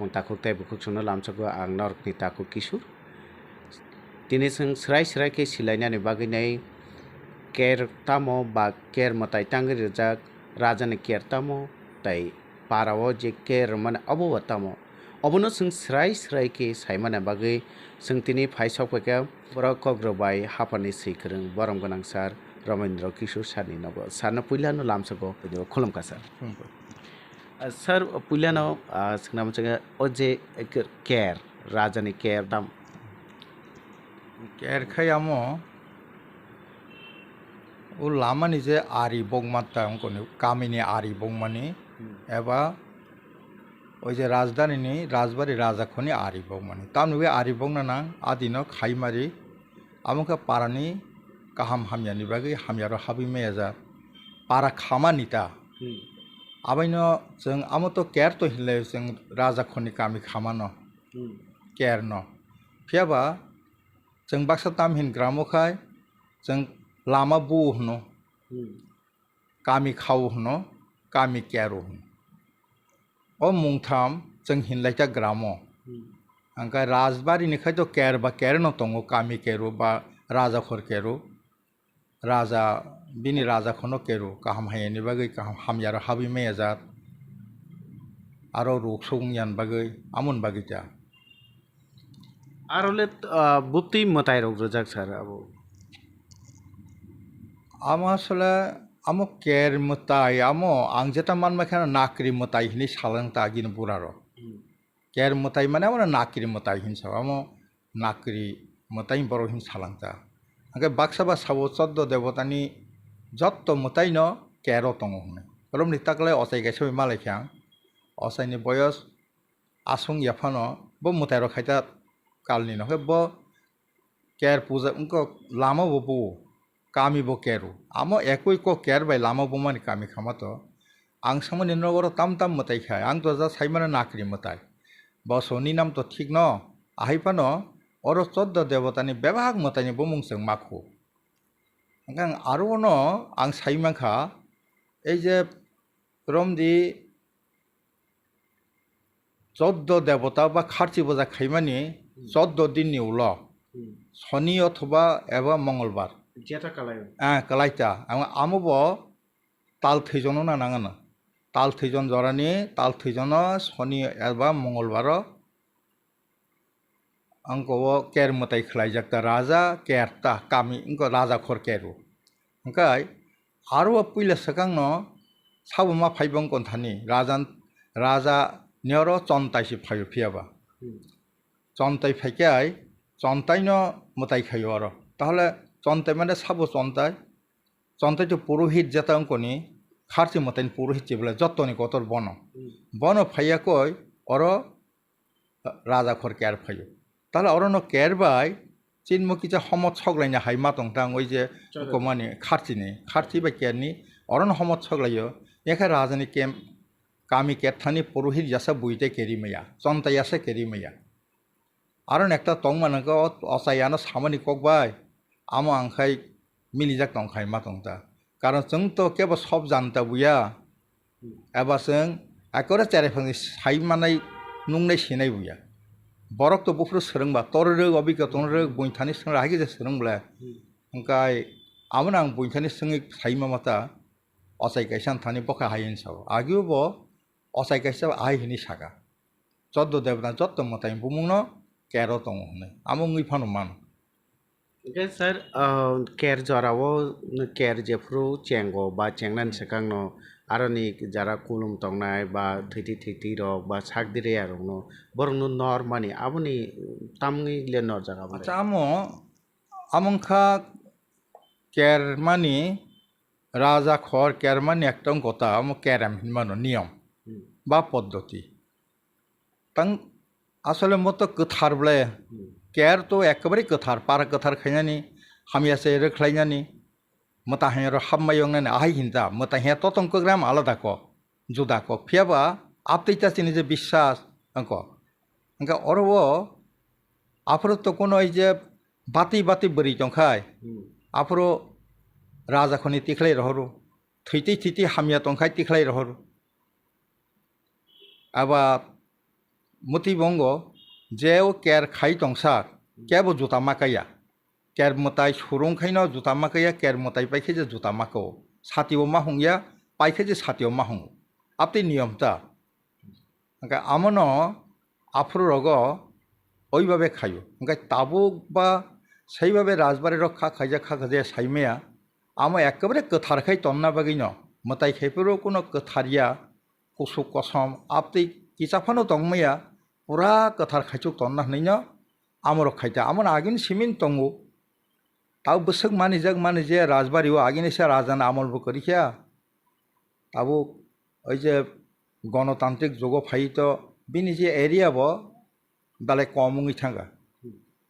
taku tei bukuk sono lamsago ang nork ni taku kisur. Tini seng serai ke silainani baginai ker tamo ba ker matai tangi rijak raja ni ker tamo tai parawo je ker mana abo tamo. Obono seng serai ke saimana bagi seng tini paisok peke borok kogrobai hapani sikreng borom ganang sar Ramendra Kishore Sani nago sarna puilano lamsago khulam ka sar. Sir puilano sengnam changa oje ker raja ni ker tam ker khayamo उ लामानि जे आरि बगमाता अंकनि कामिनि आरि बगमानि एबा ओइ जे राजधानीनि राजबारि राजाखनि आरि बगमानि तामनि बे आरि बगनाना आदिनो खाइमारि आमुका पारानि काहाम हामियानि बागै हामियारो हाबि मेजा पारा खामानिता आबाइनो जों आमतो केर तो हिले जों राजाखनि कामि खामानो केर न फियाबा जों बाक्सा तामहिन ग्रामोखाय जों लामा बु हनो कामि खाव हनो कामि केरो हनो ओ मुंथाम जों हिनलाइता ग्रामो अंका राजबारि निखाय तो केर बा केर न तंगो कामि केरो बा राजा खर केरो राजा बिनि राजा खनो केरो काहाम हायनि बागै काहाम हामयार हाबि मेजा आरो रुखसंयान बागै आमुन बागैता आरोले बुप्ति मताइ रog rojak sir abo आमो असले आमो केर मताइ आमो आं जेता मान माखाना नाकरि मताइ हिनि सालां तागिन बुरारो केर मताइ माने आमो नाकरि मताइ हिन साव आमो नाकरि मताइ बरो हिन सालांता आगे बाक्साबा सावो चद्द देवतानि जत्तो मताइ न केरो तंगो हने रमनि ताकले असाइ गाइसो मालाइखां असाइनि बयस आसुं याफानो बो मताइ रो खाइता कालनि न बो केर पूजा उनको लामा बो कामी बो केरो आमो एकoi को केर बाय लामा बो मानि कामी खामातो आं सामनि नगरो ताम ताम मताइ खाय आं तो जा साइमाना नाकरि मताइ बसोनि नाम तो ठीक न आहाइपानो अरो चद्द देवतानि बेबाग मताइनि बो मुंसों माखो आं आरो न आं साइमाखा এই যে रमदि चद्द देवता बा खारची बजा खाइमानि 14 दिननि उल शनि अथवा एबा मंगलबार jeta kalayo कलाइता आमोबो ताल थैजनो ना नाङानो ताल थैजन जरानि ताल थैजन शनि एबा मंगलबार अंको केर मताइ खलाइ जाक्ता राजा केरता कामी इंको राजा खर केरु ओंखाय आरो पुइला सकांग न साबमा फाइबं कोनथानि राजा नेरो चन्ताइसि फाइयो फियाबा चन्ताइ फाइकाय चन्ताइ न मताइ खायो आरो ताहले चन्ताइ माने साबो चन्ताइ तो पुरोहित जेता अंकनि खारची मताइनि पुरोहित जेबला जत्तनि कतर बन फाइयाकय अरो राजा खर केर फाइयो ताहले अरो न केर बाय चिनमुखिजा हमत सगलाइना हाइमा तंतां ओइ जे कमानि खारची बा केरनि अरो न हमत सगलायो एखा राजानि केम कामी केरथानि पुरोहित जासा बुइते केरिमैया चन्ताइ यासा केरिमैया आरो नेक्टा तंमानगो असायानो सामानि ककबाय आमो आंखाय मिलिजाक तंखाय मा तंता कारण जों तो केबो सब जानता बुया एबा जों एकरे चेरेफांनि साइमानाय नुंनाय सिनाय बुया बरक तो बुफ्रु सोरोंबा तोर अबिका तोर बुइथानि सों राहागे जे सोरोंब्ला ओंखाय आमोन आं बुइथानि सोंङै साइमा माता असाय गायसान थानि बखा हायन साव आगिउबो असाय गायसा आइ हिनि सागा चद्द देवता जत्त मताइ बुमुंनो केरो तंग हने आमो ngैफानो मान Okay sir ker jorawo ker jefru chengo ba chengnan sekangno aroni jara kulum tongnai ba thiti rok ba sakdire arokno borongno normani aboni tamni le nor jaga bare acha amongkha kermani राजा खर केरमानि एकटं गता आमो carrom हिनमानो नियम बा पद्धति तां आसले मतो गोथारब्ले केर तो एकेबारे गोथार पारा गोथार खायनानि हामियासे रोख्लायनानि मता हेरो हाबमायंनानि आहाय हिनजा मता हे ततंक ग्राम आलादा को जुदा को फियाबा आपतैता चिनि जे বিশ্বাস अंका अरवो आफरो तो कोनो जे बाति बरि तंखाय आफरो राजा खनि तिखलाय रहरो थैति हामिया तंखाय तिखलाय रहरो आबा মতিবঙ্গ যেও কের খাই তংসার কেবো জুতা মাকাইয়া কের মতাই সুরং খাইনো জুতা মাকাইয়া কের মতাই পাইখে যে জুতা মাকাও সাতিও মাহংয়া পাইখে যে সাতিও মাহং আপনি নিয়মটা ওখানে আমনো আফ্রো রগ ওইভাবে খাইও ওখানে তাবুক বা সেইভাবে রাজবাড়ি রক্ষা খাইজা খাজা সাইমেয়া আমো একেবারে কথার খাই তন্না বাগিন মতাই খাইফেরও কোনো কথারিয়া কুসুক কসম আপনি কিচাফানো তংমাইয়া পুরা কথার খাইচুক তন্না হইন আমর খাইতা আমন আগিন সিমিন তঙ্গু তাও বসক মানি যে রাজবাড়িও আগিন এসে রাজানা আমলবো করিখিয়া তাবো ওই যে গণতান্ত্রিক যোগ ফাইত বিনি যে এরিয়া ব দালে কমুঙি থাঙ্গা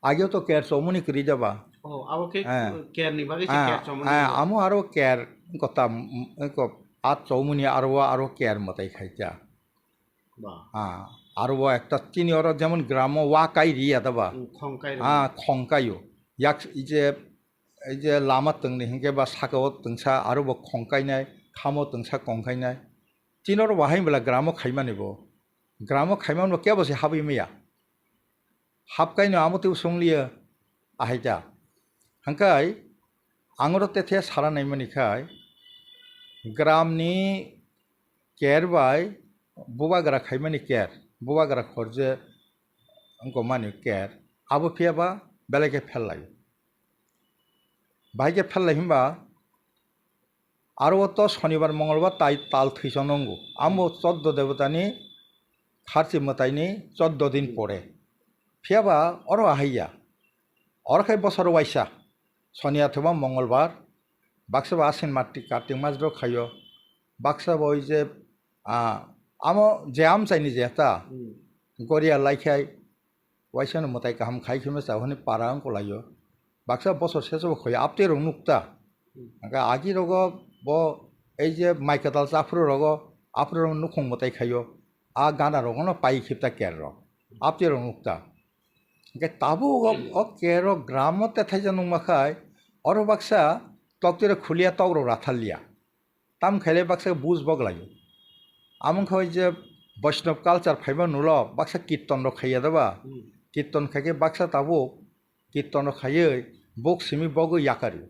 আগেও তো কেয়ার চৌমুনি করি যাবা আমো আরো কেয়ার কথা আত চৌমুনি আরো কেয়ার মতাই খাইতা আরো একটা চিনি ওর যেমন গ্রাম ওয়াকাই রিয়া দাবা খংকাইও ইয়াক এই যে লামা তংনি হিংকে বা সাকাও তংসা আরো খংকাইনাই খামো তংসা কংকাইনাই চিনর বাহাই বেলা গ্রাম খাইমানিব গ্রাম খাইমান কে বসে হাবি মেয়া হাবকাইनो আমতেও সংলিया আহাইতা হাंकाय आंगरो तेथे सारा नायमानिखाय ग्रामनि केर बाय बुबाग्रा खाइमानि केर बुबाग्रा खरजे अंको मानि केर आबो फियाबा बेलेगे फेललायो बाहायगे फेललाय हिमबा आरो तो शनिबार मंगलबार ताल थैसनंगौ आमो 14 देवतानि खारसि मताइनि 14 दिन परे फियाबा अर आहाइया अरखाय बसर वाइसा शनि अथवा मंगलबार बाक्साबा आसिन मार्टिक कार्तिक मास खायो बाक्साबा ओइ जे आमो जे आम चाइनि जेता गरिया लाइखाय वाइसानो मताइ गाहाम खाइखिमे जाहोनि पारा अंको लायो बाक्सा बसर सेसो खय आपते रं नुक्ता आगि रग ब এই যে মাইকাতাল চাফরো রগ আফ্রো রং নুখং মতাই খাইও আ গানা রগনো পাই খিপতা কের রগ আপতে রং নুক্তা তাবো ও কের গ্রামতে থাইজা নুমাখাই অর বাক্সা তকতিরে খুলিয়া তগর রাথালিয়া তাম খাইলে বাক্সা বুঝ বগলাयो আমন খাই যে বৈষ্ণব কালচার ফাইবা নুল বাক্সা কীর্তন খাইয়া দেবা কীর্তন খাইকে বাক্সা তাবো কীর্তন খাইয়ে বক সিমি বগ ইয়াকারি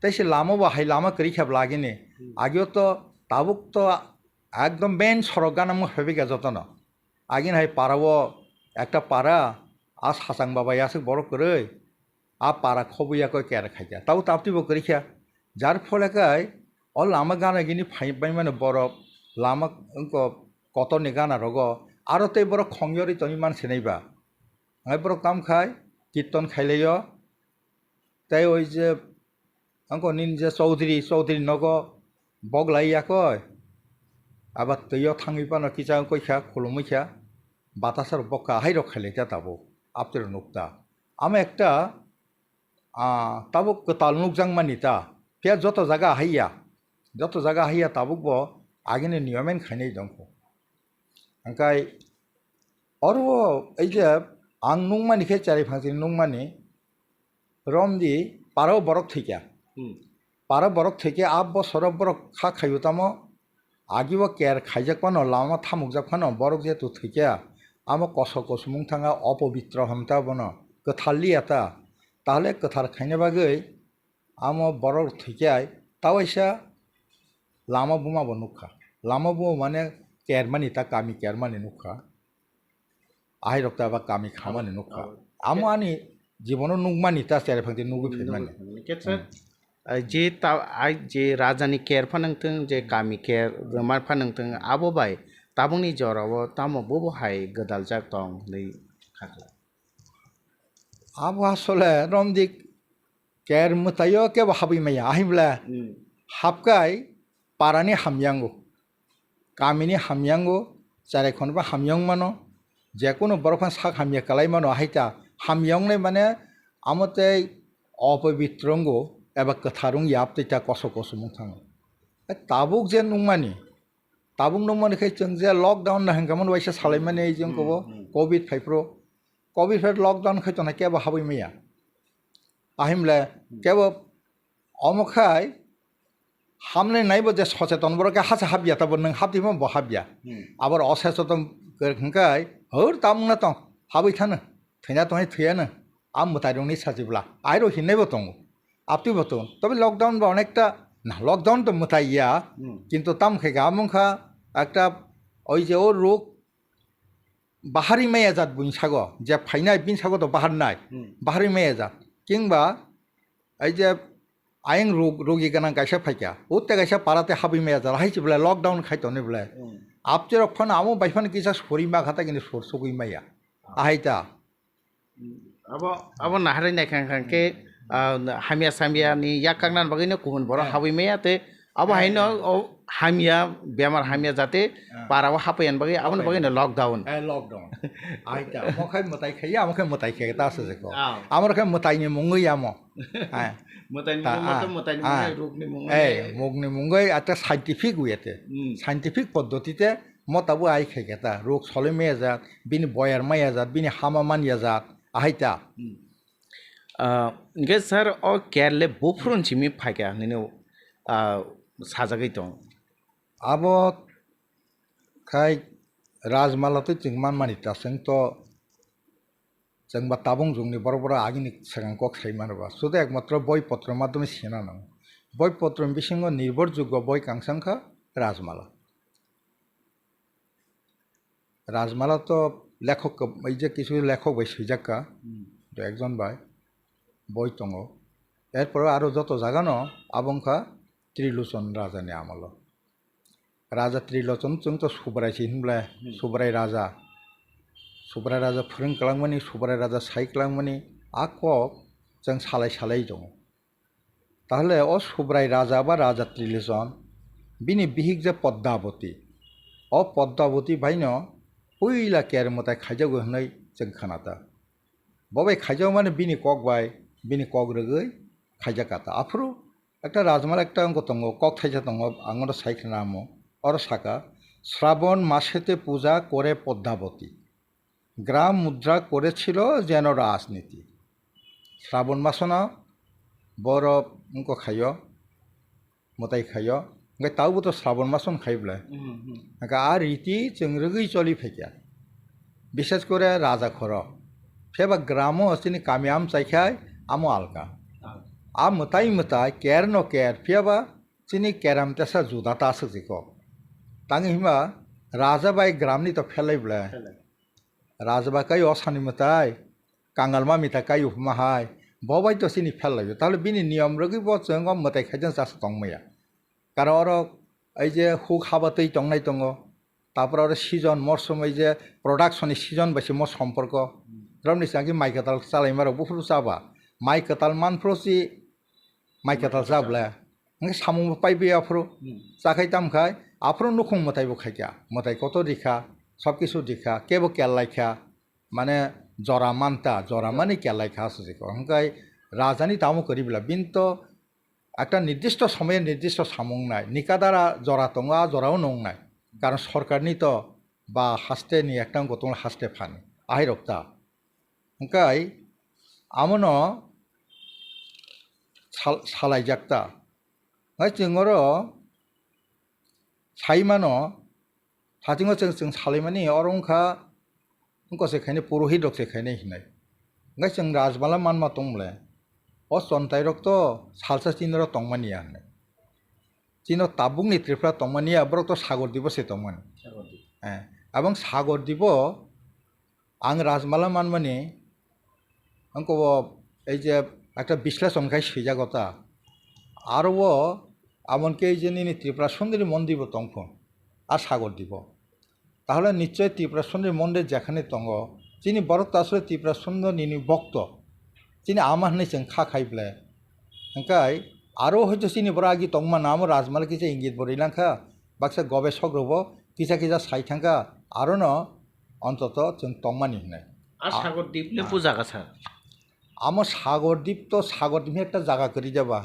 তাইসে লামো বাহাই লামা করি খাব লাগেনি আগেও তো তাবুক তো একদম মেন সড়ক গান আমার ভেবে যতন আগিন হাই পারাবো একটা পারা আস হাসাং বাবাই আসে বড় করে পারা খবইয়া কয় কের খাইয়া তাও তাপতিব করি খা যার ফলে কায় অ লামা গানা গিনি ফাই মানে বড় লামা কতনি গানা রগ আরো তো বড় খংয়রি তুমি মান সেনাইবা বড় কাম খাই কীর্তন খাইলেয় তাই ওই যে अंको निन जे चौधरी नग बगलाइया कय आबार तैयाव थांगैबानो किसा कयखा खुलुमैखा बातासार बक्का हाई रखाइलायता ताबो आपतेर नुक्ता आम एकटा ताबो कताल नुकजां मानिता फिया जत जागा हाइया ताबुक बो आगिनि नियमेन खाइनाय दंखो ओंखाय अरो ओइ जे आं नुंमानिखे चारि फांसि नुंमानि रमदि पाराव बरक थैखा पारा बरक থেকে 8 বছর বরক খা খাইতামো আগিও কেয়ার খাইজাকপানো লামা থামুকজাকপানো বরক যেহেতু থেকে আমো কসমুং থাঙা অপবিত্র হামতা বনো কথালিয়াতা তাহলে কথার খাইনে বাগৈ আমো বরক থেকে তাওয়াইসা লামা বুমা বনুখা লামা বুমা মানে কেয়ার মানি তা কামি কেয়ার মানি নুখা আহাই রক্তা বা কামি খামানি নুখা আমো আনি জীবন নুকমানি তা চারি ফাংতি নুগু ফিরমানি जे जे राजानि केर फानंथों जे गामि केर रोमार फानंथों आबो बाय ताबुंनि जराव तामो बोबो हाय गदाल जाक दं नै खाखला आबो आसले रमदिक केर मतायो के हाबि माया आहिब्ला हाबकाय पारानि हामयांगो गामिनि हामयांगो जारे खनबा हामयांग मानो जेकुनो बरफान साक हामिया कालाय मानो हाइता हामयांगने माने आमते अपवित्रंगो एबा कथारुं याबतैता कस मुं थाङो ताबुक जे नुंमानि ताबुक नुंमानिखाय जों जे लकडाउन ना हंगामन वाइसा सालायमानि जोंखौबो कोविड फाइप्रो कोविड फाइप लकडाउन खायतना केबो हाबै मैया আহিमले केबो अमखाय हामले नाइबो जे सचेतन बरके हासा हाबिया ताबो नों हाबदिबो बहाबिया आबार असचेतन हंखाय hör tamna tong habai thana thena tongai thuyana am mutairongni sajibla airo hinnaibо tongo aptibo ton তবে লকডাউন বা অনেকটা না লকডাউন তো মুতাইয়া কিন্তু তাম খেগা আমখা একটা ওই যে ওর রোগ বাহারি মাইয়া জাত বুন সাগো যে ফাইনাই বিন সাগো তো বাহার নাই বাহারি মাইয়া জাত কিংবা এই যে আইন রোগী গানা গাইসা ফাইকা ওতে গাইসা পাড়াতে হাবি মাইয়া জাত হাইছি বলে লকডাউন খাইতো নে বলে আপচের ফোন আমো বাইফান কিসা সরিমা খাতা কিন্তু সরসগুই মাইয়া আহাইতা abo naharai nai khang ke hamia samia ni yakangnan bagino kuhun boro habi meya te abo haino hamia bemar hamia jate parawa hapayan bagi abon bagino lockdown lockdown আইতা মখাই মতাই খাইয়া আমাকে মতাই খাই তা আছে দেখো আমার খাই মতাই নি মঙ্গই আমো হ্যাঁ mutai rok ni mung এই মগনি মঙ্গই একটা সাইন্টিফিক উইতে সাইন্টিফিক পদ্ধতিতে মতাবো আই খাই গেতা রোগ সলে মেয়া জাত বিনি বয়ার মাইয়া জাত বিনি হামা মানিয়া জাত আহাইতা nge sir o kerle bofrun chimi phaiga nino sajagai tong abo khai rajmala to chingman mani ta seng to chengba tabung jungni boro boro agini segang kok saimanaba শুধু একমাত্র বইপত্রের মাধ্যমে সেনা না বইপত্র বিসঙ্গ নির্ভরযোগ্য বই কাংসাংখা রাজমালা রাজমালা তো লেখক এই যে কিছু লেখক ভাই সুজাক্কা একজন ভাই বই দङ এরপর আরও যত জাগানো আবংখা ত্রিলোচন রাজানি আমল রাজা ত্রিলোচন जों তো सुब्रायसै होनब्ला सुब्राय राजा फोरोंखालांमानि सुब्राय राजा सायख्लांमानि आख' जों सालाय दङ তাহলে ও সুব্রায় রাজা বা রাজা ত্রিলোচন বিনি বিহিক যে পদ্মাবতী ও পদ্মাবতী ভাইন পইলা কেয়ার মতায় খাইজাগো होननाय जों खोनाता ববাই খাইজাও মানে বিনি কক বাই বিনি কক রগৈ খাইজা কাতা আফরু একটা রাজমালা একটা অঙ্ক দङ কক থাইজা দङ আঙর সাইখ্লাম অর সাকা শ্রাবণ মাসেতে পূজা করে পদ্মাবতী গ্রাম মুদ্রা করেছিল যেন রাজনীতি শ্রাবণ মাস না বড় অঙ্ক খাইয় মতাই খাইয় ओमफ्राय तावबो तो श्रावण मासन खाइब्ला आ रीति जों रोगै चलि फैया विशेष करे राजा खर फेबा ग्रामो अस्तिनि कामियाम चाइखाय आमो आलका आ मताय केर न केर फेबा चिनि केराम तेसा जुदा तासो जिको तांग हिमा राजा बाय ग्रामनि तो फेलाइब्ला राजा बा काय असानि मताय कांगालमा मिता काय उपमाहाय बबाय तो चिनि फेलाइबो ताहले बिनि नियम रोगै ब जों मताय खाइजों जास दंमैया কারণ ওর এই যে হুক হাবাতেই টংনাই দङ তারপর ওর সিজন মরসুম এই যে প্রডাকশনের সিজন বেশি মোর সম্পর্ক রমনি সাকি মাই কাতাল চালাই মারো বুফুরু চাবা মাই কাতাল মানফ্রসি মাই কাতাল যাবলা সামু পাইবে আফ্রো চাখাই তামখাই আফ্রো নুখুং মতাইব খাইকা মতাই কত রিখা সব কিছু দিখা কেবো কেলাইখা মানে জরা মানতা জরা মানে কেলাইখা আছে যে হংকাই রাজানি তামো করিবলা বিন্ত একটা নির্দিষ্ট সময়ে নির্দিষ্ট সামং নাই নিকা দ্বারা জরা দङ জরাও नं নাই কারণ সরকারনি তো বা হাস্তে নি একটা গত হাস্তে ফানি আহাই রক্তা ওंखाय আমন সালাই জাকতা जोङर साइमानो थाथिङो जों सालायमानि अरंखा ओंखासे खायनो पुरोहित रक्से खायनो हिनाय ओंखाय जों राजमाला मानमा दंब्ला ও চন্তাই রক্ত সালসা চিনর টংমানিয়া হনে চিন তাবুং নিত্রিফ্রা টংমানিয়া বরক তো সাগর দিব সে টংমানি হ্যাঁ এবং সাগর দিব আং রাজমালা মানমানি অঙ্ক এই যে একটা বিশ্লেষণ খাই সেজাগতা আরও এমনকি এই যে নিনি ত্রিপুরা সুন্দরী মন দিব টংফোন আর সাগর দিব তাহলে নিশ্চয় ত্রিপুরা সুন্দরী মন্দির যেখানে টঙ্গ যিনি বরক তো আসলে ত্রিপুরা সুন্দর নিনি ভক্ত চিনি আমার নেই जों खाखायब्ला ओंखाय आरो हयतो चिनि बरा आगि तंमा नाम राजमाला किसा इंगित बरैलांखा बाक्सा गवेषक रब किसा साइथांखा आरो न অন্তত जों तंमानि होनाय আর সাগরদ্বীপলে পূজা গাছা আমার সাগরদ্বীপ তো সাগরদ্বীপ একটা জায়গা করি যাবা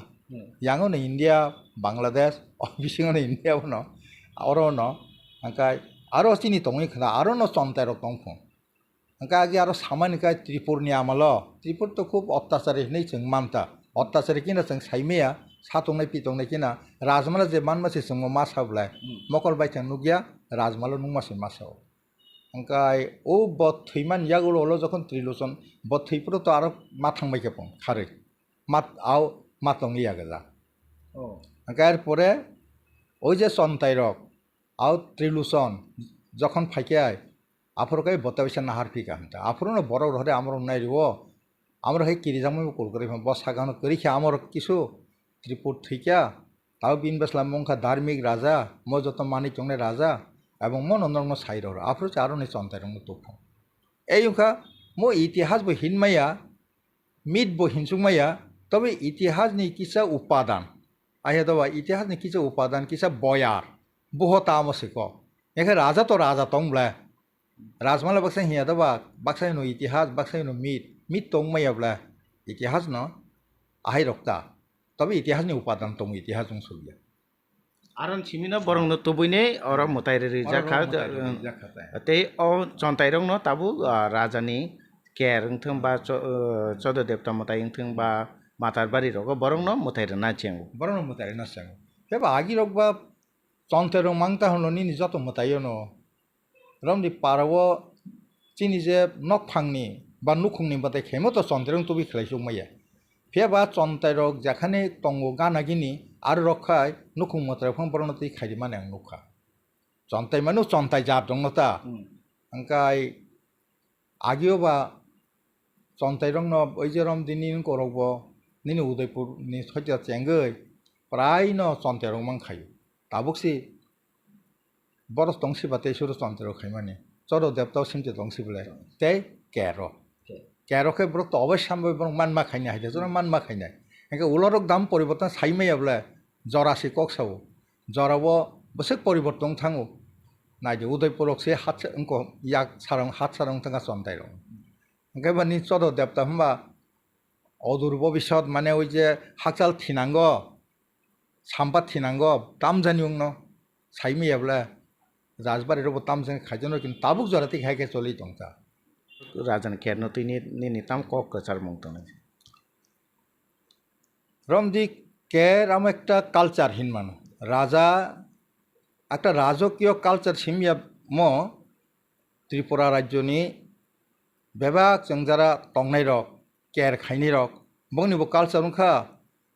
ইয়াঙো ন ইন্ডিয়া বাংলাদেশ বিসিঙো ন ইন্ডিয়া ন আরো ন ओंखाय आरो चिनि तंगै खना आरो न चन्ताय रक तंफों ओंखाय आगे आरो सामानिका त्रिपुरनि आमाल त्रिपुर तो खूब अत्याचार नहीं जों मानता अत्याचार किना जों साइमेया सातंनाय पितंनाय किना राजमाला जे मान मासे जों मा साबलाय मकल बायथां नुगिया राजमाला नुमासे मासाव ओंखाय ओ बद थैमान यागुल जखन त्रिलोचन बद थैफोर तो आरो मा थांबाय खेपं खारै मात आव मातंग यागजा ओंखाय परे ওই যে চন্তাইরক আও ত্রিলোচন যখন ফাইকায় আফরকাই বতাবিসা নাহার ফিকা হন্তা আফরনো বড় ধরে আমার নাই রিব আমরা সেই কিরিজামই কল করে বসাগানো করিখা আমার কিছু ত্রিপুর থিকা তাও বিন বেসলাম মংখা ধার্মিক রাজা ম যত মানি চংনে রাজা এবং মন অন্য সাইর আফর আরো নেই চন্তাইরং তুফ এই উখা মো ইতিহাস বই হিনমাইয়া মিট বই হিনসুমাইয়া তবে ইতিহাস নি কিসা উপাদান আহে দবা ইতিহাস নি কিসা উপাদান কিসা বয়ার বহুত আমসিক এখে রাজা তো রাজা তংব্লা রাজমালা বাক্সা হিয়া দবা বাক্সাই নো ইতিহাস বাক্সাই নো মিট তংমাইয়াব্লা ইতিহাস ন আহাই রক্তা তবে ইতিহাস নি উপাদান তং ইতিহাস জং সলিয়া aron chimina borong no tubune ora mutai re jaka te o chontai rong no tabu rajani ker thung ba chodo devta mutai thung ba matar bari rogo borong no mutai re na cheng borong no mutai re na cheng te ba agi rok ba chontai rong mangta hono ni joto mutai no romdi parawo chini je nok phangni ba nukhungni batai khemo to chontai rong tubi khlai sumaya ফেবা চন্তাইরক যেখানে তঙ্গ গানাগিনি আর রক্ষায় নুকুম মতায় ফং বরণতি খাইরি মানে নুখা চন্তাই মানে চন্তাই জাত দংনতা ওংকাই আগিও বা চন্তাই রং ওই যে রম দিনি করব নিনি উদয়পুর নি সজ্জা চেঙ্গৈ প্রায় ন চন্তাই রং মান খাই তাবুকসি বরস দংসি বাতে সুর চন্তাই রং খাই মানে চর দেবতাও সিমতে দংসি বলে তে কের কেরকে বরক তো অবশ্যই বরং মানমা খাইনা হাইতে জোর মানমা খাইনাই একে উলরক দাম পরিবর্তন সাইমাইয়াবলে জরাসি ককসাও জরাবো বসে পরিবর্তন থাঙো নাইজে উদয়পুরক সে হাত অঙ্ক ইয়াক সারং হাত সারং থাকা চন্তাই রং ওকে বা নি চদ দেবতা হবা অদূর ভবিষ্যৎ মানে ওই যে হাকচাল থিনাঙ্গ সাম্পা থিনাঙ্গ তাম জানি ন সাইমাইয়াবলে রাজবাড়ির তামজানি খাইজন কিন্তু তাবুক জরাতে খাইকে চলি দংতা rajan ker no tini ni tam kok kachar mongtone রমদি কের আম একটা কালচারহীন মানুষ রাজা একটা রাজকীয় কালচার সিমিয়া ম ত্রিপুরা রাজ্য নি বেবাক जों যারা টংনাই রক কের খাইনি রক বংনিব কালচার উংখা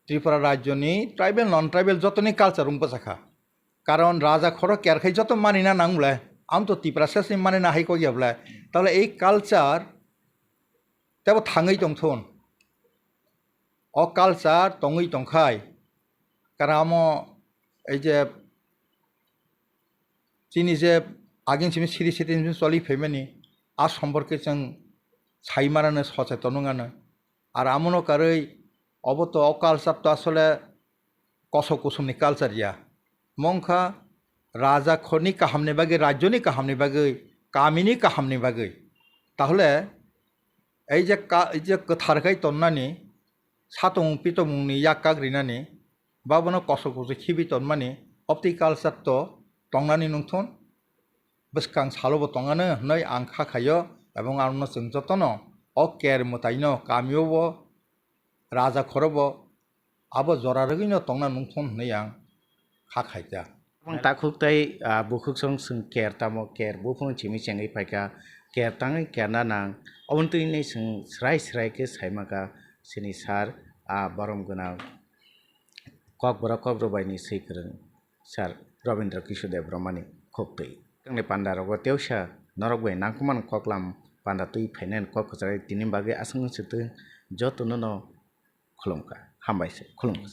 ত্রিপুরা রাজ্য নি ট্রাইবেল নন ট্রাইবেল যতনি কালচার উংপা সাখা কারণ রাজা খর কের খাই যত মানি না নাংবলে আম তো ত্রিপুরা শেষ মানে না হাই কইয়াবলে তাহলে এই কালচার তেবো থাঙই দংথন অ কালচার তঙই তংখাই কারণ এই যে চিনি যে আগিন সিমি সিরি সিরি চলি ফেমেনি আর সম্পর্কে जों সাইমারানো সচেতন নঙানো আর আমনো কারৈ অবত অ কালচার তো আসলে কস কুসুমনি কালচার ইয়া মংখা রাজা খনি কাহামনি বাগে রাজ্যনি কাহামনি বাগে কামিনি কাহামনি বাগে তাহলে এই যে কথারখাই তন্নানি সাতং পিতমুংনি ইয়াক কাग्रिनानि বাবনো কসক কুসু খিবি তন্মানি অপটি কালচার তো টংনানি নংথন বসকাং সালবো টঙানো नै आं खाखायो এবং आरनो जों जतन अ केर मताइनो कामियोबो राजा खरबो आबो जरारगिनो टंना नंथन नै आं खाखाइता takuk tai bukhuk song sung ker tamo ker bufung chimi chengai paika ker tangai kerna nang obuntui nei sung srai ke saimaka sini sar borom guna kok brobai ni seikrung sar Robindra Kishore Dev Ramani khoktui tangne panda rogo teusha norok bai nangkuman koklam panda tui phainen kok khajai tini bage asung situ jotono no khulumka hambaise khulumka